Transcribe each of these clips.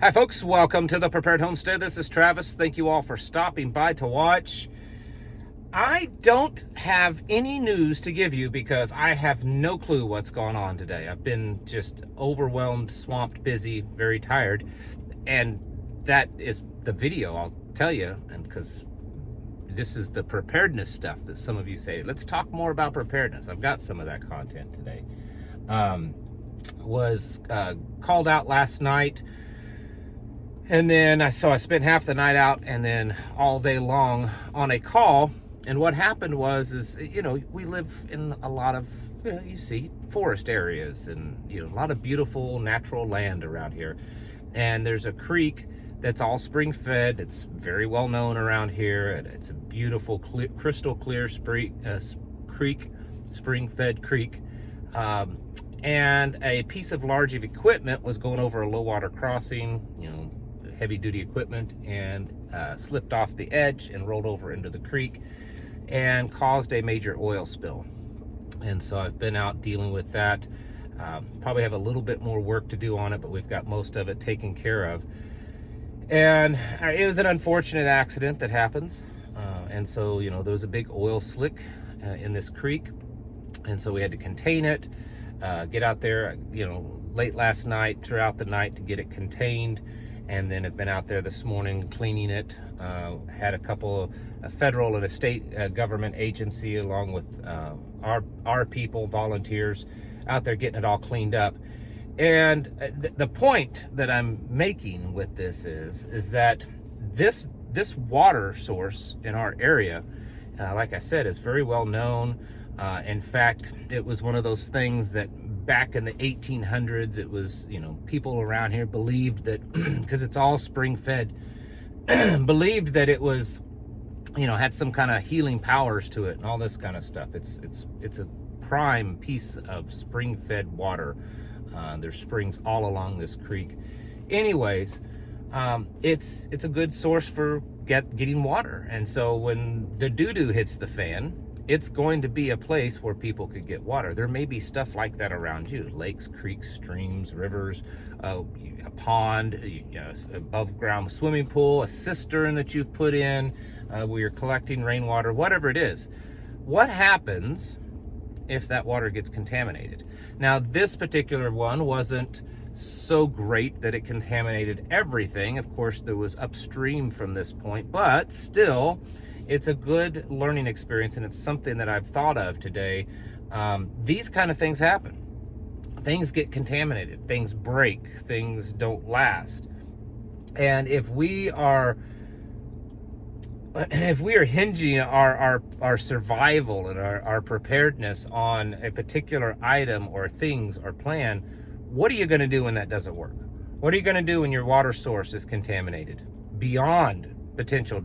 Hi folks, welcome to the Prepared Homestead. This is Travis. Thank you all for stopping by to watch. I don't have any news to give you because I have no clue what's going on today. I've been just overwhelmed, swamped, busy, very tired. And that is the video, I'll tell you, and because this is the preparedness stuff that some of you say. Let's talk more about preparedness. I've got some of that content today. Was called out last night. And then I spent half the night out and then all day long on a call. And what happened was, we live in a lot of, you see, forest areas and, a lot of beautiful natural land around here. And there's a creek that's all spring fed. It's very well known around here. It's a beautiful, crystal clear creek, spring fed creek. And a piece of large equipment was going over a low water crossing, heavy duty equipment, and slipped off the edge and rolled over into the creek and caused a major oil spill. And so I've been out dealing with that. Probably have a little bit more work to do on it, but we've got most of it taken care of. And it was an unfortunate accident that happens. And so, there was a big oil slick in this creek. And so we had to contain it, get out there, late last night, throughout the night to get it contained. And then have been out there this morning cleaning it. Had a couple of a federal and a state government agency along with our people, volunteers, out there getting it all cleaned up. And the point that I'm making with this is that this water source in our area, like I said, is very well known. In fact, it was one of those things that back in the 1800s, it was, people around here believed that, because it's all spring fed, believed that it was, had some kind of healing powers to it and all this kind of stuff. It's a prime piece of spring fed water. There's springs all along this creek. Anyways, it's a good source for getting water. And so when the doo-doo hits the fan, it's going to be a place where people could get water. There may be stuff like that around you: lakes, creeks, streams, rivers, a pond, above ground swimming pool, a cistern that you've put in where you're collecting rainwater, whatever it is. What happens if that water gets contaminated? Now, this particular one wasn't so great that it contaminated everything. Of course, there was upstream from this point, but still, it's a good learning experience, and it's something that I've thought of today. These kind of things happen. Things get contaminated, things break, things don't last. And if we are hinging our survival and our preparedness on a particular item or things or plan, what are you going to do when that doesn't work? What are you going to do when your water source is contaminated beyond potential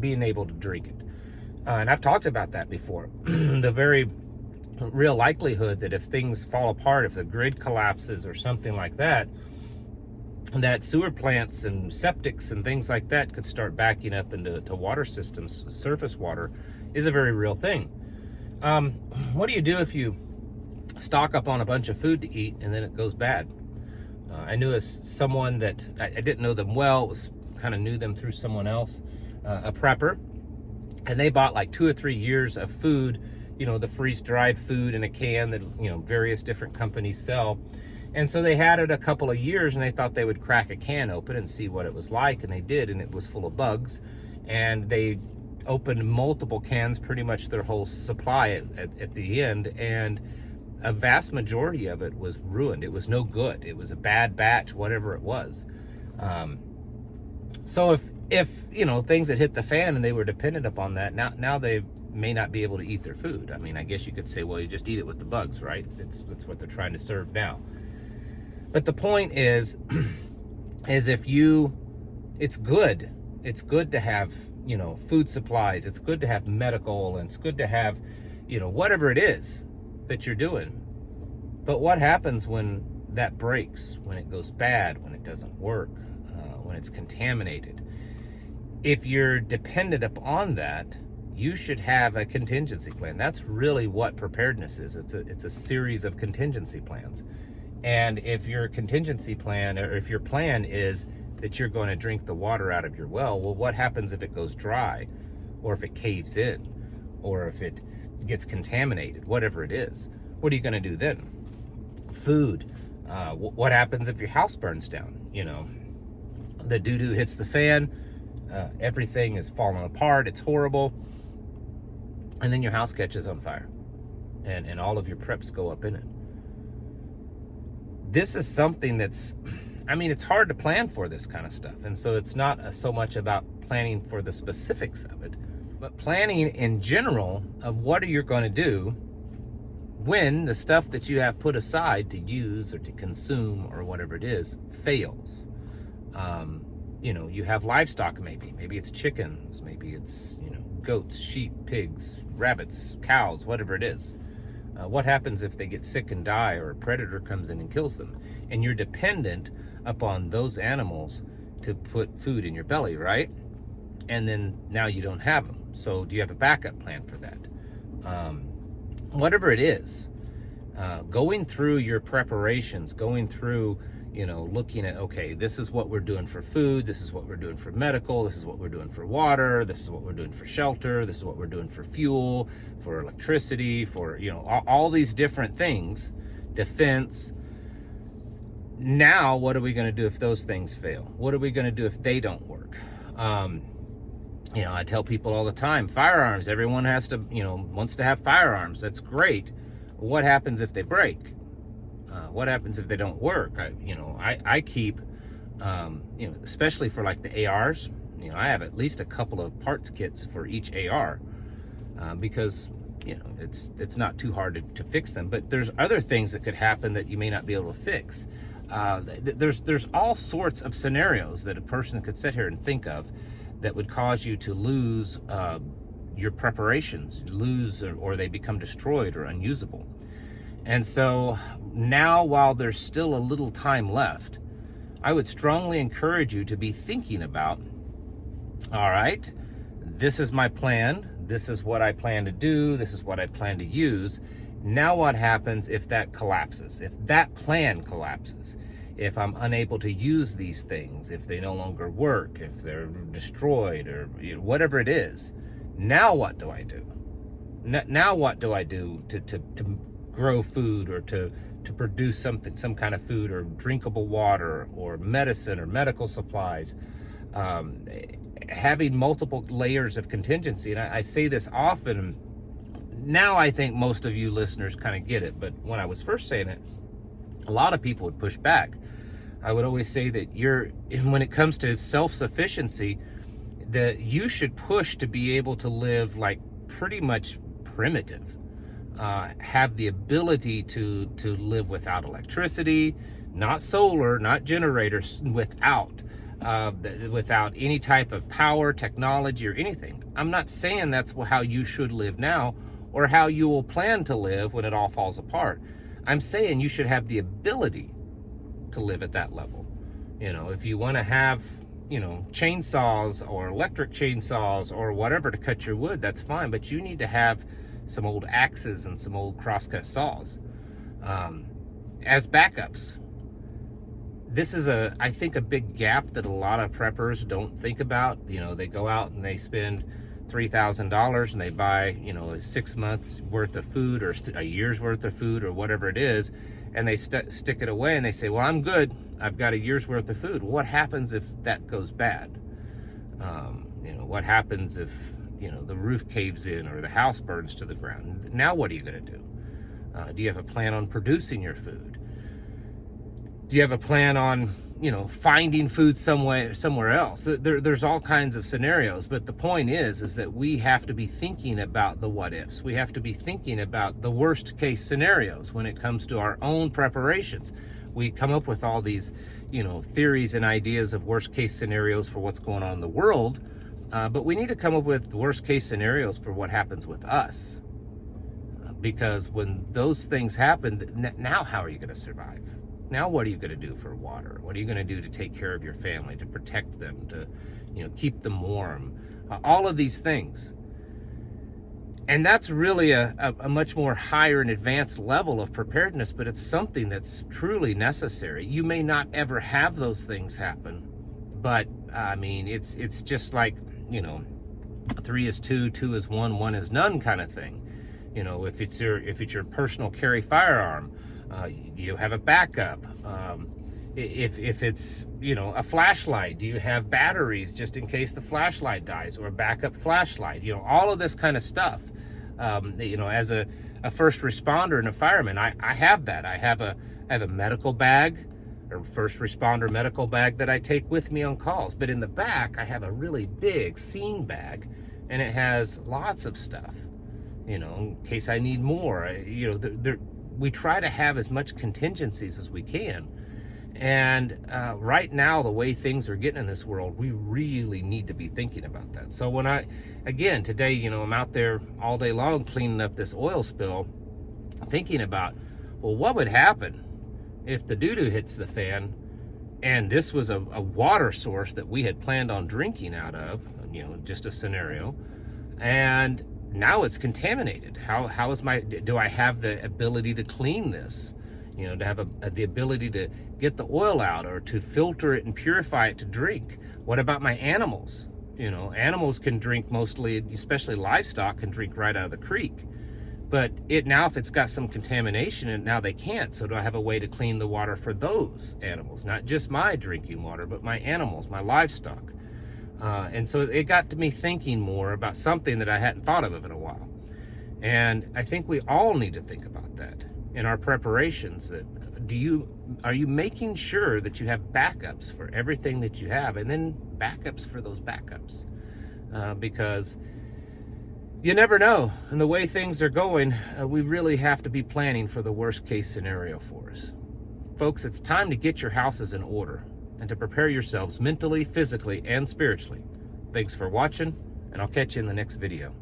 being able to drink it? And I've talked about that before. The very real likelihood that if things fall apart, if the grid collapses or something like that, that sewer plants and septics and things like that could start backing up into water systems. Surface water is a very real thing. What do you do if you stock up on a bunch of food to eat and then it goes bad? I knew someone that I didn't know them well, kind of knew them through someone else, a prepper, and they bought like 2 or 3 years of food, the freeze-dried food in a can that, various different companies sell. And so they had it a couple of years and they thought they would crack a can open and see what it was like, and they did, and it was full of bugs. And they opened multiple cans, pretty much their whole supply at the end, and a vast majority of it was ruined. It was no good. It was a bad batch, whatever it was. So if things had hit the fan and they were dependent upon that, now they may not be able to eat their food. I mean, I guess you could say, well, you just eat it with the bugs, right? That's what they're trying to serve now. But the point is it's good. It's good to have, food supplies. It's good to have medical, and it's good to have, whatever it is that you're doing. But what happens when that breaks, when it goes bad, when it doesn't work, when it's contaminated? If you're dependent upon that, you should have a contingency plan. That's really what preparedness is. It's a series of contingency plans. And if your contingency plan, or if your plan is that you're going to drink the water out of your well, what happens if it goes dry, or if it caves in, or if it gets contaminated, whatever it is? What are you going to do then? Food. What happens if your house burns down? You know, the doo-doo hits the fan, everything is falling apart, it's horrible, and then your house catches on fire, and all of your preps go up in it. This is something that's, I mean, it's hard to plan for this kind of stuff, and so it's not so much about planning for the specifics of it, but planning in general of what are you going to do when the stuff that you have put aside to use or to consume or whatever it is fails. You know, you have livestock, maybe it's chickens, maybe it's, you know, goats, sheep, pigs, rabbits, cows, whatever it is. What happens if they get sick and die, or a predator comes in and kills them? And you're dependent upon those animals to put food in your belly, right? And then now you don't have them. So do you have a backup plan for that? Whatever it is, going through your preparations, going through, you know, looking at, okay, this is what we're doing for food, this is what we're doing for medical, this is what we're doing for water, this is what we're doing for shelter, this is what we're doing for fuel, for electricity, for, you know, all these different things, defense. Now, what are we going to do if those things fail? What are we going to do if they don't work? You know, I tell people all the time, firearms, everyone has to, you know, wants to have firearms. That's great. What happens if they break? What happens if they don't work? I keep, you know, especially for like the ARs, you know, I have at least a couple of parts kits for each AR, because, you know, it's not too hard to fix them. But there's other things that could happen that you may not be able to fix. There's all sorts of scenarios that a person could sit here and think of that would cause you to lose your preparations, or they become destroyed or unusable. And so now, while there's still a little time left, I would strongly encourage you to be thinking about, all right, this is my plan, this is what I plan to do, this is what I plan to use. Now what happens if that collapses, if that plan collapses, if I'm unable to use these things, if they no longer work, if they're destroyed, or, you know, whatever it is? Now what do I do? Now what do I do to grow food, or to produce some kind of food, or drinkable water, or medicine, or medical supplies? Having multiple layers of contingency, and I say this often. Now I think most of you listeners kind of get it, but when I was first saying it, a lot of people would push back. I would always say that when it comes to self-sufficiency, that you should push to be able to live like pretty much primitive. Have the ability to live without electricity, not solar, not generators, without any type of power, technology, or anything. I'm not saying that's how you should live now, or how you will plan to live when it all falls apart. I'm saying you should have the ability to live at that level. You know, if you want to have, you know, chainsaws or electric chainsaws or whatever to cut your wood, that's fine, but you need to have some old axes and some old crosscut saws as backups. This is I think a big gap that a lot of preppers don't think about. You know, they go out and they spend $3,000 and they buy, you know, 6 months worth of food, or a year's worth of food, or whatever it is, and they stick it away and they say, well, I'm good, I've got a year's worth of food. What happens if that goes bad? You know, what happens if, you know, the roof caves in, or the house burns to the ground? Now what are you going to do? Do you have a plan on producing your food? Do you have a plan on, you know, finding food somewhere else? There's all kinds of scenarios, but the point is that we have to be thinking about the what ifs. We have to be thinking about the worst case scenarios when it comes to our own preparations. We come up with all these, you know, theories and ideas of worst case scenarios for what's going on in the world, but we need to come up with worst case scenarios for what happens with us. Because when those things happen, now how are you going to survive? Now what are you going to do for water? What are you going to do to take care of your family, to protect them, to, you know, keep them warm? All of these things. And that's really a much more higher and advanced level of preparedness, but it's something that's truly necessary. You may not ever have those things happen, but I mean, it's just like, you know, 3 is 2, 2 is 1, 1 is none kind of thing. You know, if it's your personal carry firearm, you have a backup. If it's, you know, a flashlight, do you have batteries just in case the flashlight dies, or a backup flashlight? You know, all of this kind of stuff. You know, as a first responder and a fireman, I have that. I have a medical bag, or first responder medical bag, that I take with me on calls. But in the back, I have a really big scene bag, and it has lots of stuff, you know, in case I need more. You know, we try to have as much contingencies as we can. And right now, the way things are getting in this world, we really need to be thinking about that. So when again, today, you know, I'm out there all day long cleaning up this oil spill, thinking about, well, what would happen if the doo-doo hits the fan and this was a water source that we had planned on drinking out of, you know, just a scenario, and now it's contaminated. How is do I have the ability to clean this? You know, to have the ability to get the oil out, or to filter it and purify it to drink. What about my animals? You know, animals can drink mostly, especially livestock, can drink right out of the creek. But now if it's got some contamination, and now they can't, so do I have a way to clean the water for those animals? Not just my drinking water, but my animals, my livestock. And so it got to me thinking more about something that I hadn't thought of in a while. And I think we all need to think about that in our preparations. That are you making sure that you have backups for everything that you have, and then backups for those backups? Because you never know. And the way things are going, we really have to be planning for the worst case scenario for us. Folks, it's time to get your houses in order and to prepare yourselves mentally, physically, and spiritually. Thanks for watching, and I'll catch you in the next video.